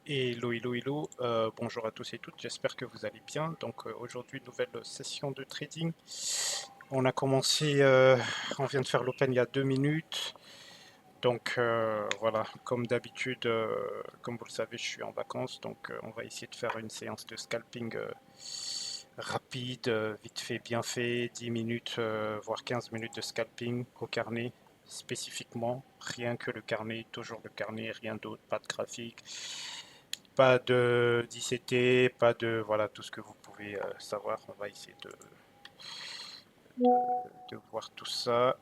Hello, hello, hello. Bonjour à tous et toutes. J'espère que vous allez bien. Donc aujourd'hui, nouvelle session de trading. On a commencé, on vient de faire l'open il y a 2 minutes. Donc voilà, comme d'habitude, comme vous le savez, je suis en vacances. Donc on va essayer de faire une séance de scalping rapide, vite fait, bien fait, 10 minutes, voire 15 minutes de scalping au carnet spécifiquement. Rien que le carnet, toujours le carnet, rien d'autre, pas de graphique. Pas de d'ICT, pas de voilà tout ce que vous pouvez savoir. On va essayer de voir tout ça.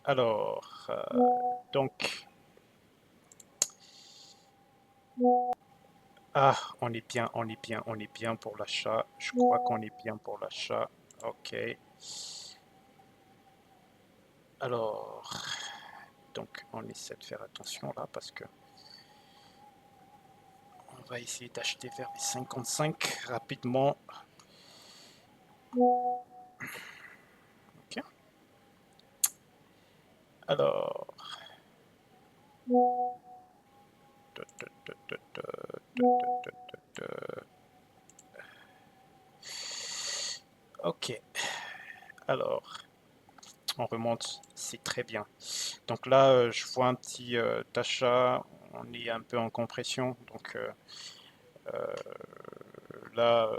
Alors, donc, on est bien, on est bien, on est bien pour l'achat. Je crois qu'on est bien pour l'achat. Ok. Alors, donc, on essaie de faire attention là parce que on va essayer d'acheter vers les 55 rapidement. Ok. Alors, ok. Alors, on remonte, c'est très bien. Donc là, je vois un petit achat, on est un peu en compression. Donc là,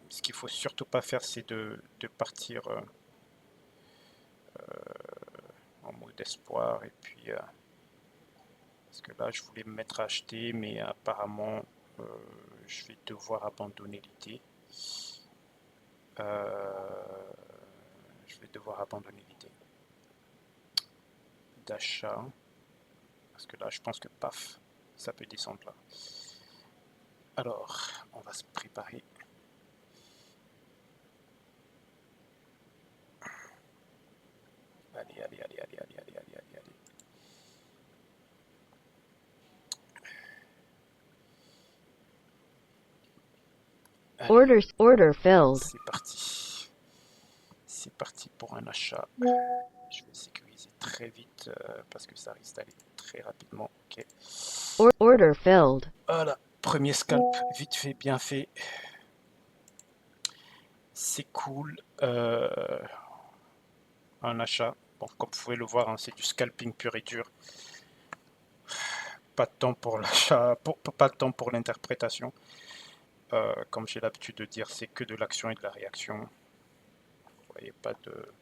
ce qu'il faut surtout pas faire, c'est de partir en mode espoir. Et puis, parce que là, je voulais me mettre à acheter, mais apparemment, euh, je vais devoir abandonner l'idée. Je vais devoir abandonner l'idée d'achat. Parce que là, je pense que paf, ça peut descendre là. Alors, on va se préparer. Allez, allez, allez, allez, allez, allez, allez, allez, allez. Allez, Order filled. c'est parti. C'est parti pour un achat. Je vais sécuriser très vite parce que ça risque d'aller très rapidement. Ok. Order filled. Voilà, premier scalp, vite fait, bien fait. C'est cool. Un achat. Bon, comme vous pouvez le voir, hein, c'est du scalping pur et dur. Pas de temps pour l'achat, pas de temps pour l'interprétation. Comme j'ai l'habitude de dire, c'est que de l'action et de la réaction. Vous voyez, pas de,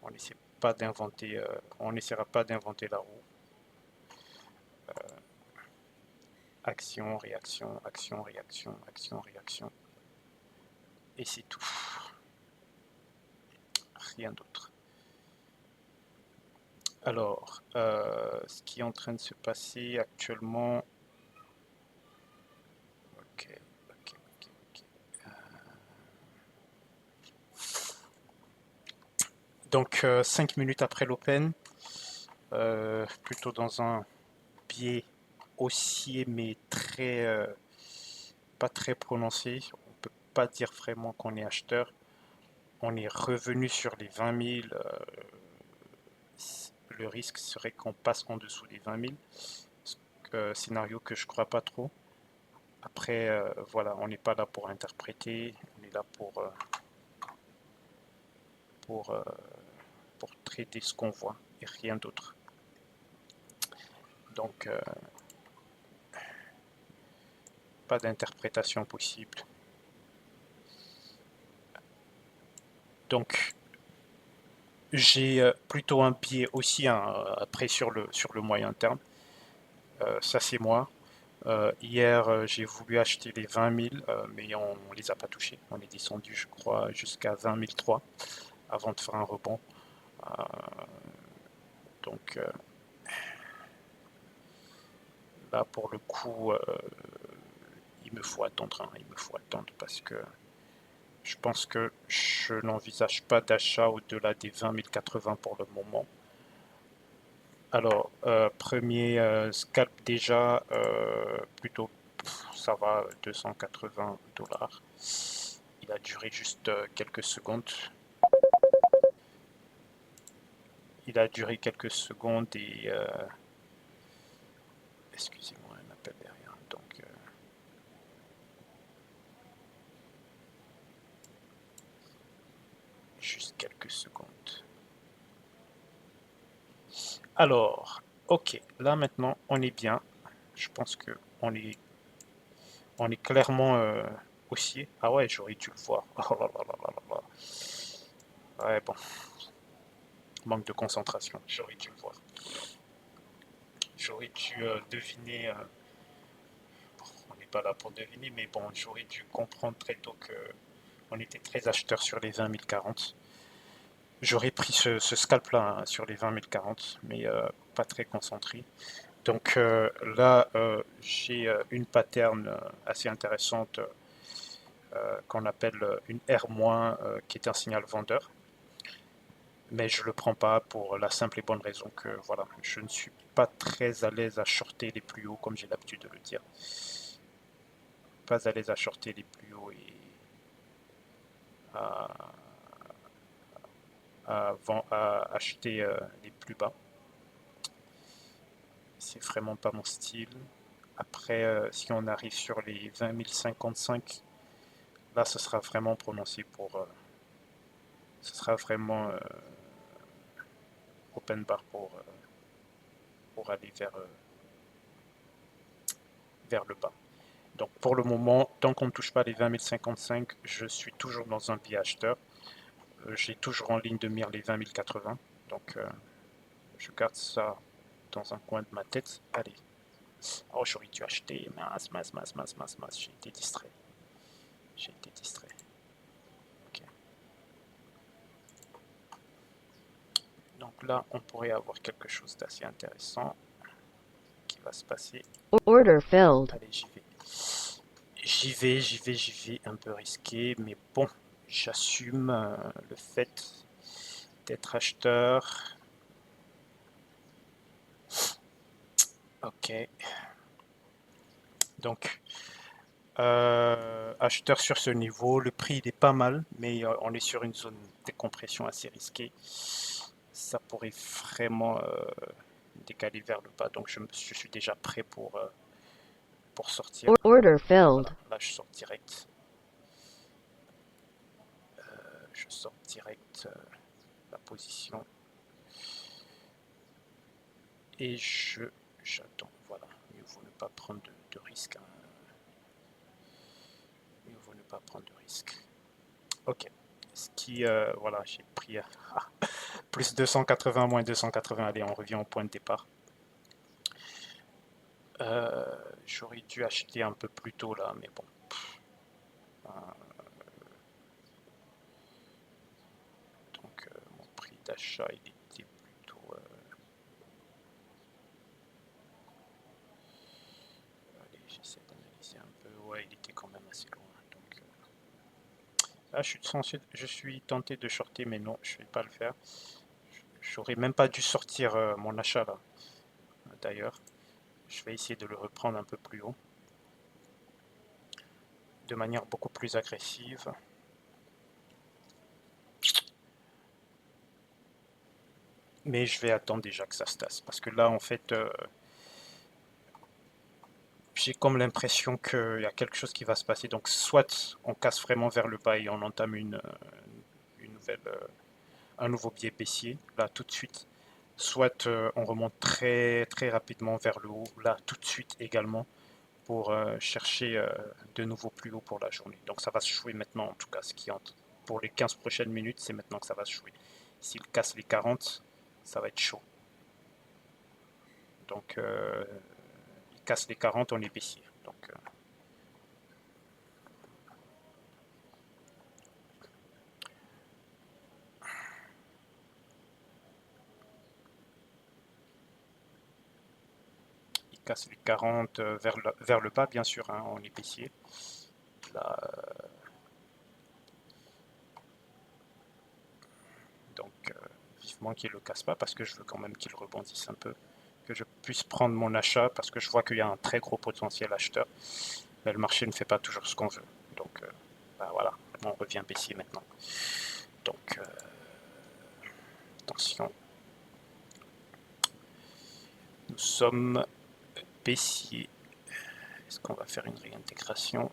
on n'essaie pas d'inventer, on n'essaiera pas d'inventer la roue. Action, réaction, action, réaction, action, réaction. Et c'est tout. Rien d'autre. Alors, ce qui est en train de se passer actuellement. Ok, ok, ok, ok. Donc, 5 minutes après l'open, plutôt dans un biais haussier, mais très, pas très prononcé. On ne peut pas dire vraiment qu'on est acheteur. On est revenu sur les 20 000. Le risque serait qu'on passe en dessous des 20 000. Scénario que je crois pas trop. Après, voilà, on n'est pas là pour interpréter, on est là pour, euh, pour traiter ce qu'on voit et rien d'autre. Donc, pas d'interprétation possible. Donc, j'ai plutôt un pied aussi après sur le moyen terme. Ça, c'est moi. Hier, j'ai voulu acheter les 20 000, mais on ne les a pas touchés. On est descendu, je crois, jusqu'à 20 003 avant de faire un rebond. Euh, donc là, pour le coup, il me faut attendre. Hein, il me faut attendre parce que je pense que je n'envisage pas d'achat au-delà des 20 080 pour le moment. Alors, premier scalp déjà, plutôt, ça va, 280 $. Il a duré juste quelques secondes. Il a duré quelques secondes et excusez-moi, un appel derrière. Donc, juste quelques secondes. Alors, ok, là maintenant, on est bien. Je pense que on est clairement haussier. Ah ouais, j'aurais dû le voir. Oh là là là là là là. Ouais, bon, manque de concentration. J'aurais dû le voir. J'aurais dû deviner. Bon, on n'est pas là pour deviner, mais bon, j'aurais dû comprendre très tôt que on était très acheteurs sur les 20 040. J'aurais pris ce scalp-là hein, sur les 20 040, mais pas très concentré. Donc là, j'ai une pattern assez intéressante qu'on appelle une R- qui est un signal vendeur. Mais je ne le prends pas pour la simple et bonne raison que voilà, je ne suis pas très à l'aise à shorter les plus hauts, comme j'ai l'habitude de le dire. Pas à l'aise à shorter les plus hauts et à, à acheter les plus bas. C'est vraiment pas mon style. Après, si on arrive sur les 20 055, là, ce sera vraiment prononcé pour. Ce sera vraiment open bar pour aller vers le bas. Donc pour le moment, tant qu'on ne touche pas les 20 055, je suis toujours dans un biais acheteur. J'ai toujours en ligne de mire les 20 080. Donc je garde ça dans un coin de ma tête. Allez. Oh, j'aurais dû acheter. Mince, mince, mince, mince, mince, mince. J'ai été distrait. J'ai été distrait. Ok. Donc là, on pourrait avoir quelque chose d'assez intéressant qui va se passer. Order filled. Allez, j'y vais. J'y vais, j'y vais, j'y vais. Un peu risqué, mais bon, j'assume le fait d'être acheteur. Ok. Donc, acheteur sur ce niveau, le prix il est pas mal, mais on est sur une zone de compression assez risquée. Ça pourrait vraiment décaler vers le bas, donc je suis déjà prêt pour sortir. Order Voilà, filled. là je sors direct. Je sors direct la position et j'attends. Voilà, mieux vaut ne pas prendre de risque. Hein. Mieux vaut ne pas prendre de risque. Ok. Ce qui, voilà, j'ai pris plus 280, moins 280. Allez, on revient au point de départ. J'aurais dû acheter un peu plus tôt là, mais bon. Donc, mon prix d'achat, il était plutôt. Allez, j'essaie d'analyser un peu. Ouais, il était quand même assez loin. Donc, là, je suis tenté de shorter, mais non, je ne vais pas le faire. J'aurais même pas dû sortir mon achat là. D'ailleurs, je vais essayer de le reprendre un peu plus haut, de manière beaucoup plus agressive. Mais je vais attendre déjà que ça se tasse. Parce que là, en fait, j'ai comme l'impression qu'il y a quelque chose qui va se passer. Donc, soit on casse vraiment vers le bas et on entame une nouvelle, un nouveau biais baissier, là, tout de suite. Soit on remonte très, très rapidement vers le haut, là, tout de suite également, pour chercher de nouveau plus haut pour la journée. Donc, ça va se jouer maintenant, en tout cas, ce qui entre. Pour les 15 prochaines minutes, c'est maintenant que ça va se jouer. S'il casse les 40, ça va être chaud. Donc, il casse les 40, on est baissier. Donc, il casse les 40 vers le bas, bien sûr, hein, on est baissier. Là, donc, vivement qu'il ne le casse pas, parce que je veux quand même qu'il rebondisse un peu, que je puisse prendre mon achat, parce que je vois qu'il y a un très gros potentiel acheteur. Mais le marché ne fait pas toujours ce qu'on veut. Donc, bah voilà, on revient baissier maintenant. Donc, attention. Nous sommes baissier. Est-ce qu'on va faire une réintégration?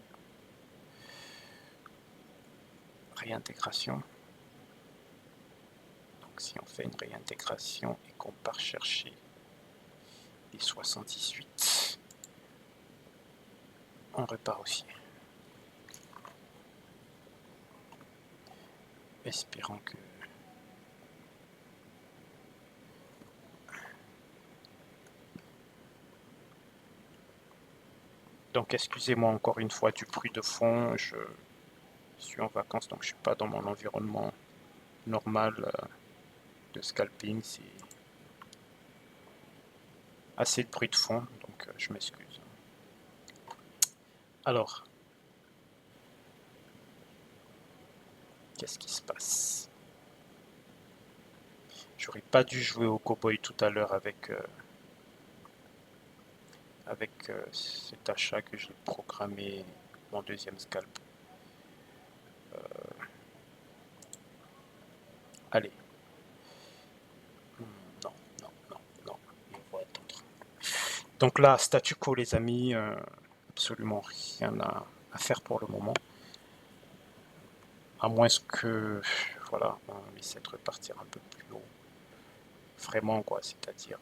Réintégration. Donc si on fait une réintégration et qu'on part chercher les 78, on repart aussi. Espérons que... Donc excusez-moi encore une fois du bruit de fond, je suis en vacances donc je suis pas dans mon environnement normal de scalping, c'est assez de bruit de fond, donc je m'excuse. Alors, qu'est-ce qui se passe? J'aurais pas dû jouer au cowboy tout à l'heure avec cet achat que j'ai programmé, mon deuxième scalp. Allez. Non, non, non, non, on va attendre. Donc là, statu quo les amis, absolument rien à faire pour le moment. À moins que, voilà, on essaie de repartir un peu plus haut. Vraiment quoi, c'est-à-dire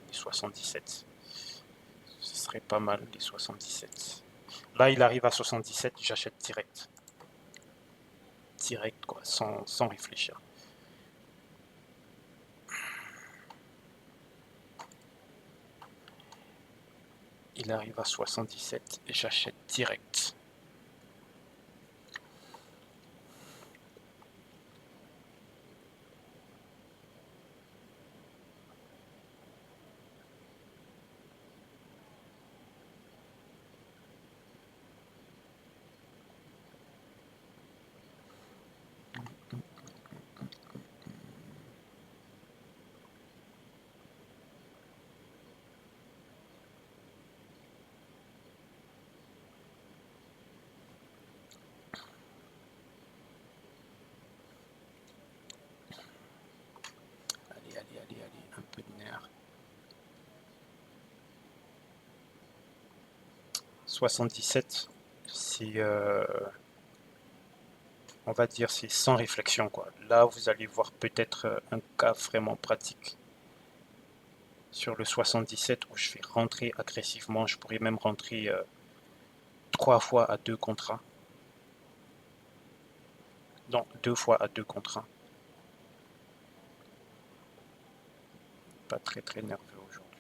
les 77. Ce serait pas mal les 77. Là, il arrive à 77, j'achète direct. Direct quoi, sans réfléchir. Il arrive à 77 et j'achète direct. Allez, allez, allez, allez, un peu de nerf. 77, c'est, on va dire, c'est sans réflexion quoi. Là, vous allez voir peut-être un cas vraiment pratique sur le 77 où je vais rentrer agressivement. Je pourrais même rentrer 3 fois à 2 contre 1. Non, 2 fois à 2 contre 1. Pas très très nerveux aujourd'hui.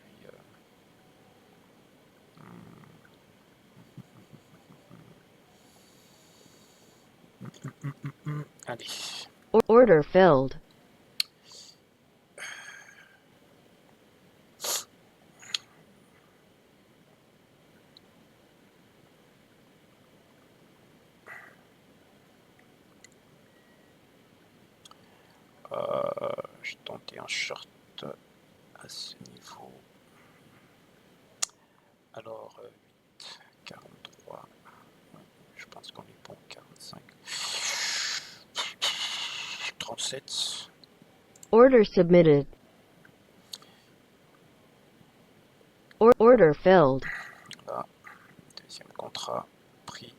Allez. Order filled. Je tentais un short à ce niveau. Alors, 8, 43. Je pense qu'on est bon. 45. 37. Order submitted. Order filled. Là, deuxième contrat pris.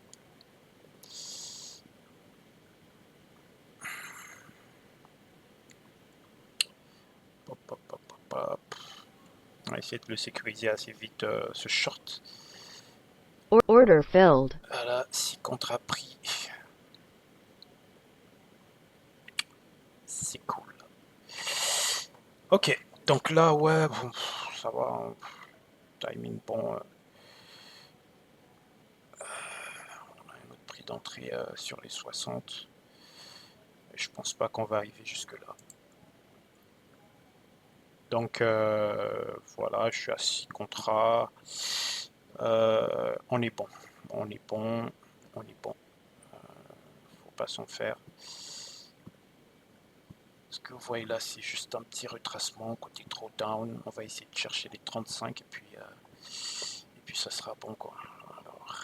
Hop, hop, hop, hop, hop. On va essayer de le sécuriser assez vite, ce short. Order filled. Voilà, 6 contrats pris. C'est cool. Ok, donc là, ouais, bon, ça va. Timing bon. On a un autre prix d'entrée sur les 60. Je pense pas qu'on va arriver jusque là. Donc voilà, je suis à 6 contrats. On est bon. On est bon. On est bon. Faut pas s'en faire. Ce que vous voyez là, c'est juste un petit retracement côté drawdown. On va essayer de chercher les 35 et puis ça sera bon quoi. Alors,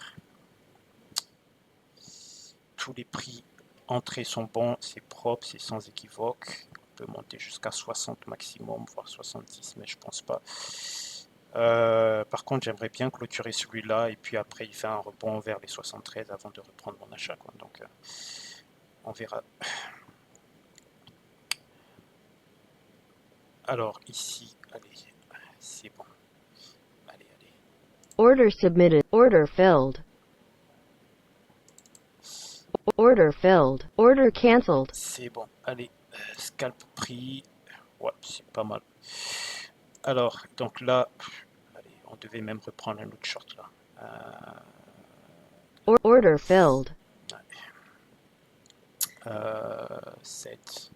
tous les prix entrées sont bons, c'est propre, c'est sans équivoque. On peut monter jusqu'à 60 maximum, voire 70, mais je pense pas. Par contre, j'aimerais bien clôturer celui-là et puis après, il fait un rebond vers les 73 avant de reprendre mon achat, quoi. Donc, on verra. Alors, ici, allez, c'est bon. Allez, allez. Order submitted. Order filled. Order filled. Order cancelled. C'est bon. Allez, scalp pris. Ouais, c'est pas mal. Alors, donc là, allez, on devait même reprendre un autre short là. Order filled. 7.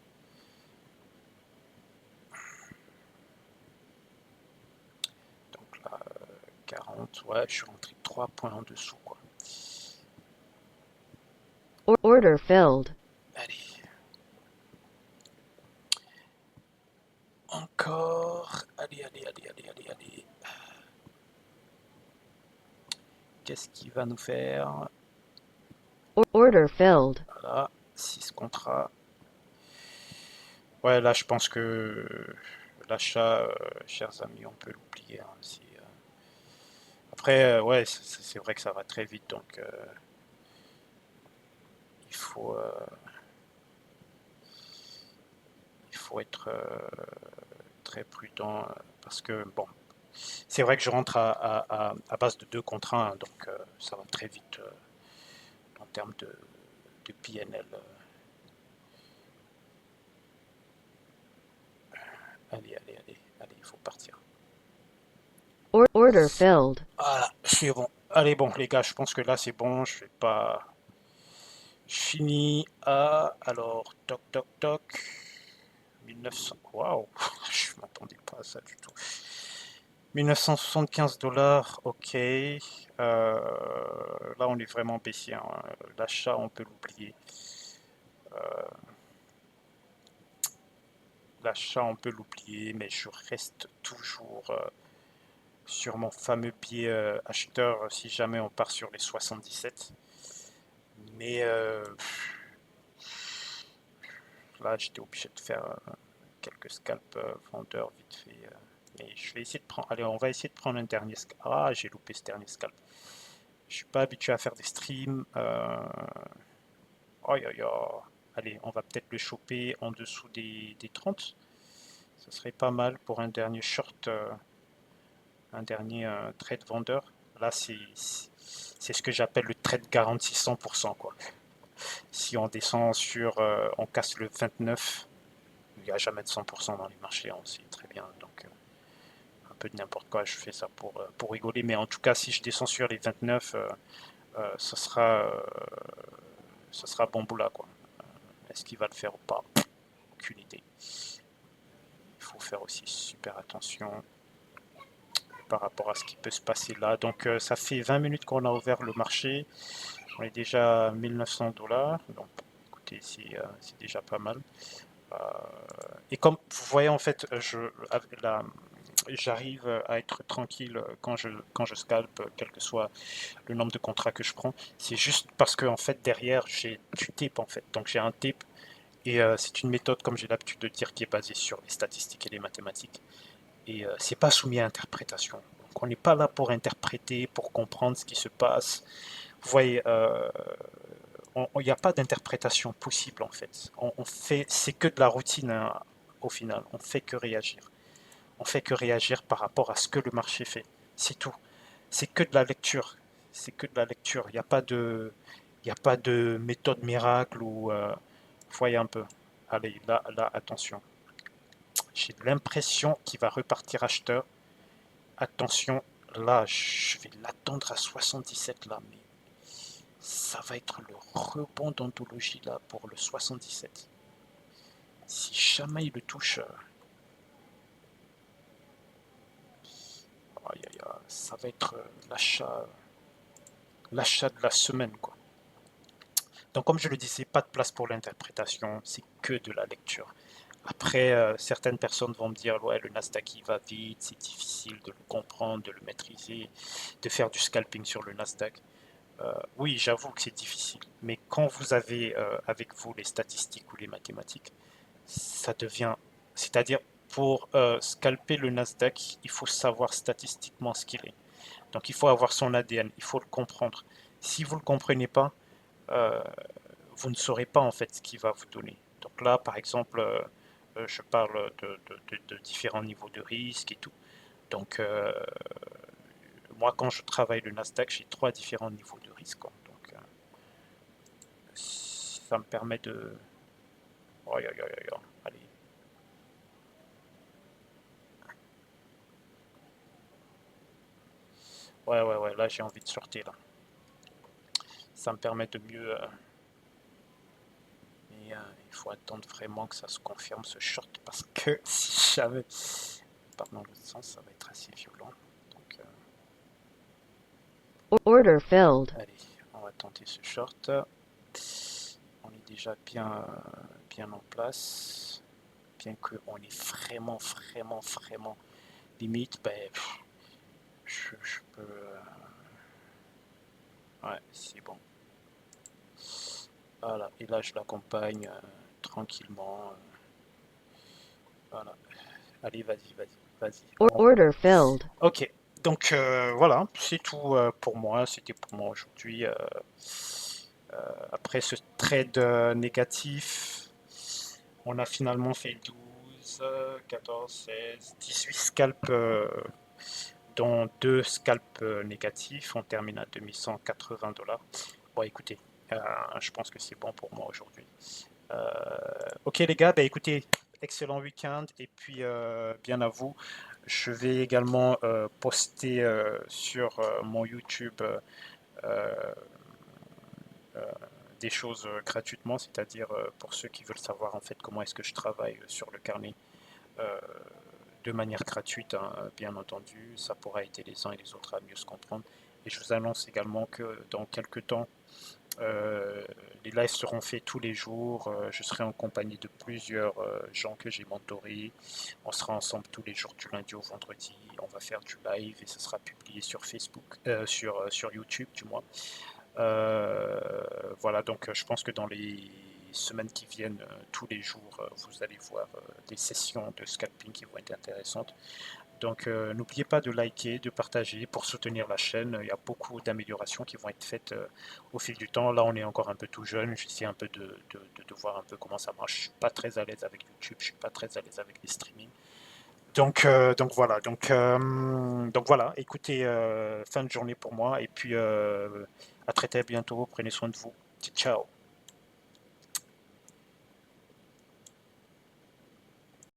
Donc là, 40. Ouais, je suis rentré 3 points en dessous, quoi. Order filled. Allez. Encore. Allez, allez, allez, allez, allez, allez. Qu'est-ce qu'il va nous faire? Order filled. Voilà, 6 contrats. Ouais, là, je pense que l'achat, chers amis, on peut l'oublier, hein. Après, ouais, c'est vrai que ça va très vite, donc il faut, euh, il faut être très prudent parce que, bon, c'est vrai que je rentre à base de 2 contre 1, donc ça va très vite en termes de PNL. Allez, allez, allez, allez, il faut partir. Order filled. Voilà, c'est bon. Allez, bon, les gars, je pense que là, c'est bon. Je vais pas. Je finis à. Alors, toc, toc, toc. 1900. Waouh, je m'attendais pas à ça du tout. 1975 dollars, ok. Là, on est vraiment baissier, hein. L'achat, on peut l'oublier. L'achat, on peut l'oublier, mais je reste toujours sur mon fameux pied acheteur si jamais on part sur les 77. Mais là, j'étais obligé de faire quelques scalps vendeurs vite fait. Mais je vais essayer de prendre. Allez, on va essayer de prendre un dernier scalp. Ah, j'ai loupé ce dernier scalp. Je suis pas habitué à faire des streams. Oh, yo, yo. Allez, on va peut-être le choper en dessous des 30. Ce serait pas mal pour un dernier short, un dernier trade vendeur. Là, c'est ce que j'appelle le trade garanti 100%, quoi. Si on descend sur, on casse le 29, il n'y a jamais de 100% dans les marchés, on sait très bien. Donc, un peu de n'importe quoi, je fais ça pour rigoler. Mais en tout cas, si je descends sur les 29, ce sera bon boula, quoi. Est-ce qu'il va le faire ou pas? Aucune idée. Il faut faire aussi super attention par rapport à ce qui peut se passer là. Donc, ça fait 20 minutes qu'on a ouvert le marché. On est déjà à 1900 dollars. Donc, écoutez, c'est déjà pas mal. Et comme vous voyez, en fait, j'arrive à être tranquille quand je scalpe, quel que soit le nombre de contrats que je prends. C'est juste parce que, en fait, derrière, j'ai du tape, en fait. Donc, j'ai un tape. Et c'est une méthode, comme j'ai l'habitude de dire, qui est basée sur les statistiques et les mathématiques. Et c'est pas soumis à interprétation. Donc, on n'est pas là pour interpréter, pour comprendre ce qui se passe. Vous voyez, il n'y a pas d'interprétation possible en fait. On fait, c'est que de la routine, hein, au final. On fait que réagir. On fait que réagir par rapport à ce que le marché fait. C'est tout. C'est que de la lecture. C'est que de la lecture. Il y a pas de méthode miracle ou, vous voyez un peu. Allez, là, attention. J'ai l'impression qu'il va repartir acheteur. Attention, là, je vais l'attendre à 77 là, mais ça va être le rebond d'anthologie là pour le 77. Si jamais il le touche, ça va être l'achat de la semaine, quoi. Donc comme je le disais, pas de place pour l'interprétation, c'est que de la lecture. Après, certaines personnes vont me dire, ouais, le Nasdaq il va vite, c'est difficile de le comprendre, de le maîtriser, de faire du scalping sur le Nasdaq. Oui, j'avoue que c'est difficile, mais quand vous avez avec vous les statistiques ou les mathématiques, ça devient, c'est-à-dire, pour scalper le Nasdaq, il faut savoir statistiquement ce qu'il est. Donc il faut avoir son ADN, il faut le comprendre. Si vous ne le comprenez pas, euh, vous ne saurez pas en fait ce qu'il va vous donner. Donc là, par exemple, je parle de différents niveaux de risque et tout. Donc moi, quand je travaille le Nasdaq, j'ai 3 différents niveaux de risque, quoi. Donc ça me permet de... Oh, allez. Ouais, là j'ai envie de sortir là. Ça me permet de mieux... mais il faut attendre vraiment que ça se confirme ce short parce que si jamais... Part dans l'autre sens, ça va être assez violent. Donc, Order filled. allez, on va tenter ce short. On est déjà bien en place. Bien qu'on est vraiment limite, ben, je peux... ouais, c'est bon. Voilà, et là je l'accompagne tranquillement. Voilà. Allez, vas-y. Order filled. Ok, donc voilà, c'est tout pour moi. C'était pour moi aujourd'hui. Après ce trade négatif, on a finalement fait 12, 14, 16, 18 scalps, dont 2 scalps négatifs. On termine à 2180 $. Bon, écoutez, je pense que c'est bon pour moi aujourd'hui. Ok les gars, bah, écoutez, excellent week-end et puis bien à vous. Je vais également poster sur mon YouTube euh, euh, des choses gratuitement, c'est-à-dire pour ceux qui veulent savoir en fait comment est-ce que je travaille sur le carnet euh, de manière gratuite, hein, bien entendu. Ça pourra aider les uns et les autres à mieux se comprendre. Et je vous annonce également que dans quelques temps, euh, les lives seront faits tous les jours. Je serai en compagnie de plusieurs gens que j'ai mentorés. On sera ensemble tous les jours du lundi au vendredi. On va faire du live et ce sera publié sur Facebook, sur YouTube du moins. Voilà, donc je pense que dans les semaines qui viennent, tous les jours, vous allez voir des sessions de scalping qui vont être intéressantes. Donc n'oubliez pas de liker, de partager pour soutenir la chaîne. Il y a beaucoup d'améliorations qui vont être faites au fil du temps. Là, on est encore un peu tout jeune. J'essaie un peu de voir un peu comment ça marche. Je suis pas très à l'aise avec YouTube. Je suis pas très à l'aise avec les streamings. Donc voilà. Donc voilà. Écoutez, fin de journée pour moi. Et puis à très bientôt. Prenez soin de vous. Ciao.